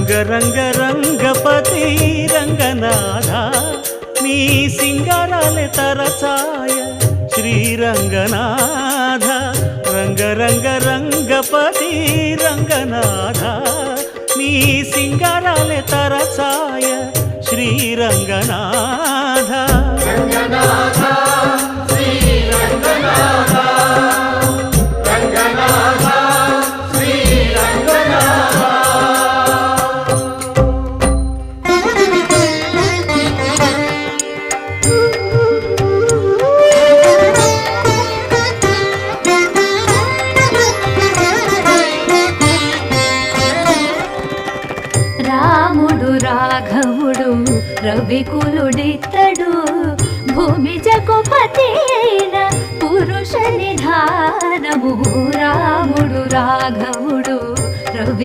రంగ రంగపతి రంగనాథ నీ సింగారాలే తరచాయ శ్రీరంగనాథ రంగ రంగపతి రంగనాథ నీ సింగారాలే తరచాయ శ్రీరంగనాథ రంగనాథ శ్రీరంగనాథ రంగనాథ శ్రీరంగనాథ రాముడు రాఘవుడు రవికులుడిత్తడు భూమి జగపతి అయిన పురుష నిధానము రాముడు రాఘవుడు రవి